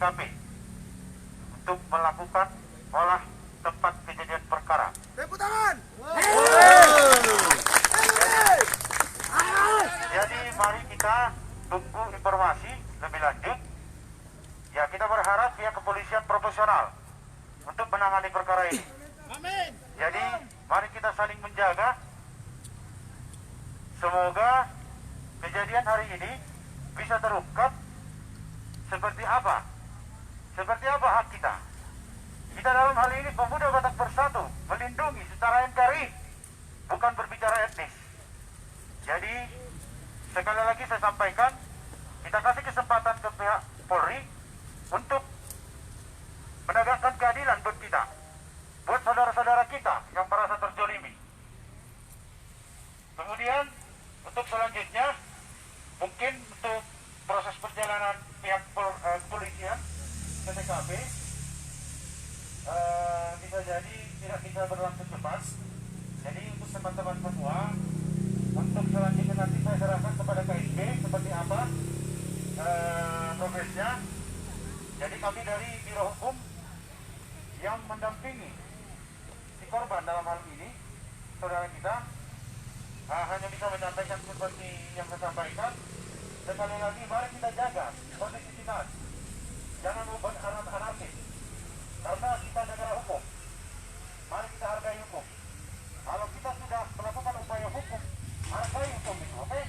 TKP untuk melakukan olah tempat kejadian perkara. Tepuk tangan. Jadi mari kita tunggu informasi lebih lanjut. Ya, kita berharap pihak kepolisian profesional untuk menangani perkara ini. Amin. Jadi mari kita saling menjaga. Semoga kejadian hari ini bisa terungkap seperti apa hak kita. Kita dalam hal ini pemuda Batak Bersatu melindungi secara NKRI, bukan berbicara etnis. Jadi sekali lagi saya sampaikan, kita kasih kesempatan ke pihak Polri untuk menegakkan keadilan buat kita, buat saudara-saudara kita yang merasa terzolimi. Kemudian untuk selanjutnya, mungkin untuk proses perjalanan pihak kepolisian ke TKP bisa jadi tidak bisa berlangsung cepat. Jadi untuk teman-teman semua, untuk selanjutnya nanti saya serahkan kepada KSP seperti apa progresnya. Jadi kami dari Biro Hukum yang mendampingi si korban dalam hal ini, saudara kita, hanya bisa menyampaikan seperti yang saya sampaikan. Sekali lagi mari kita jaga kondisivitas, jangan membuat anarkis, karena kita negara hukum. Mari kita hargai hukum. Kalau kita sudah melakukan upaya hukum, hargai hukum itu, oke?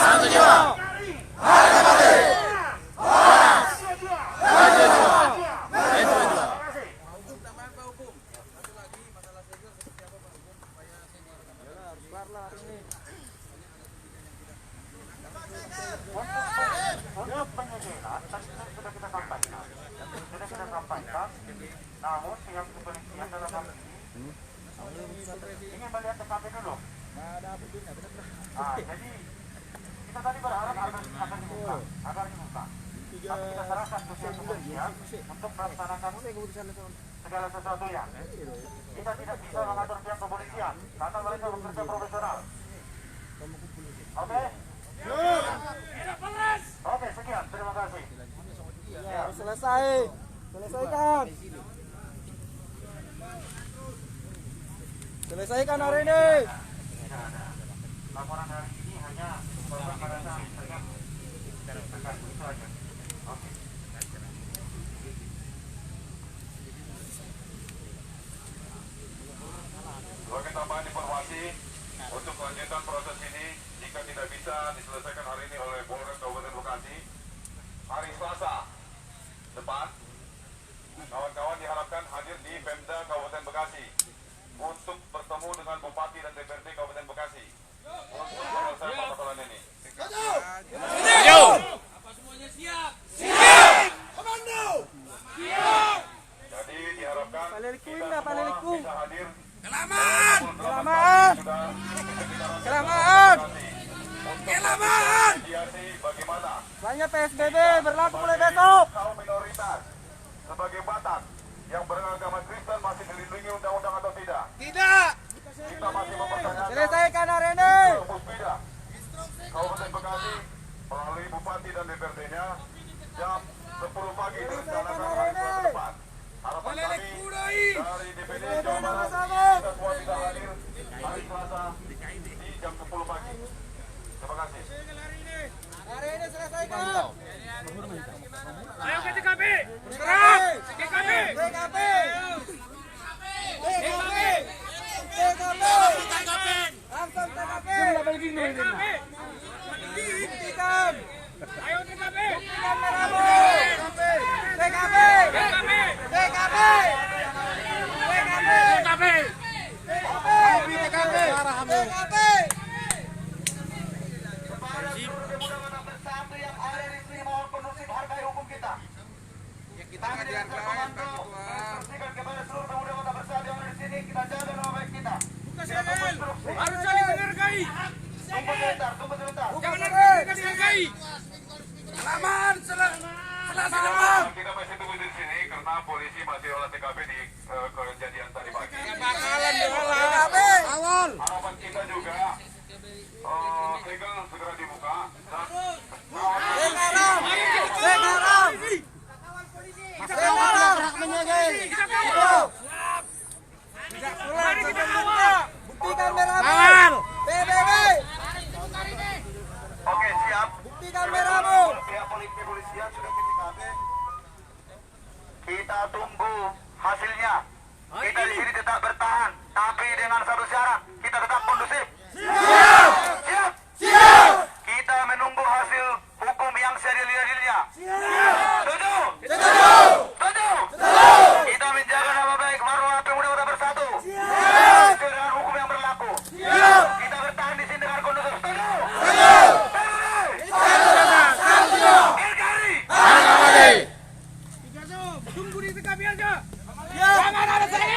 Satu jiwa. Harga mati. Untuk penyegelan sudah kita sampaikan, namun pihak kepolisian dalam hal ini ingin melihat TKP dulu. Jadi kita tadi berharap akan dibuka. Tapi kita serahkan ke pihak kepolisian untuk melaksanakan segala sesuatunya. Kita tidak bisa mengatur pihak kepolisian karena mereka bekerja profesional. Oke? Oke, sekian. Terima kasih. Ya, selesaikan. Selesaikan hari ini. Laporan hari ini hanya pada saat terganggu itu aja. Oke. Sebagai tambahan informasi, untuk kelanjutan proses ini, jika tidak bisa diselesaikan hari ini oleh Polres Kabupaten Bekasi, hari Selasa depan, kawan-kawan diharapkan hadir di Pemda Kabupaten Bekasi untuk bertemu dengan Bupati dan DPRD Kabupaten Bekasi untuk menyelesaikan persoalan ini. Apa semuanya siap? Siap! Komando! Siap! Jadi diharapkan kita semua bisa hadir. Selamat! Mediasi bagaimana Banyak PSBB berlaku mulai besok. kaum minoritas sebagai Batak yang beragama Kristen masih dilindungi undang-undang atau tidak? Tidak! Kita masih mempertanyakan. Selesaikan hari ini. Puspida Kabupaten Bekasi melalui Bupati dan DPRD-nya jam 10 pagi direncanakan hari Selasa depan. Harapan kami dari DPD Jawa Barat kita semua bisa hadir hari Selasa di jam 10 pagi. Terima kasih. Hari ini selesaikan. Ayo ke TKP! Serap! TKP! TKP. Langsung TKP. Buktikan. Ayo TKP! Buktikan merahmu. TKP. Kita ngajar klien pastikan kepada seluruh pemuda Kota Bersatu yang ada di sini, kita jaga nama baik kita. Harus saling menghargai! Tunggu sebentar. Jangan dihargai! Selamat! Selasa depan! Kita masih tunggu di sini karena polisi masih olah TKP di kejadian tadi pagi. Bakalan diolah! Harapan kita juga segera dibuka dan Sekarang. Sekarang. Sekarang. Hidup. Tidak pulang sebelumnya. Buktikan merahmu. PBB. Oke, siap. Buktikan merahmu. Pihak kepolisian sudah ke TKP. Kita tunggu hasilnya. Kita di sini tetap bertahan, tapi dengan satu syarat, kita tetap kondusif. Siap. Siap. Siap. Kita menunggu hasil hukum yang seadil-adilnya. Setuju? Setuju. Setuju. Kita menjaga nama baik marwah Pemuda Kota Bersatu. Sesuai dengan hukum yang berlaku. Kita bertahan di sini dengan kondusif. Setuju? Tunggu di TKP aja. Jangan ada saya.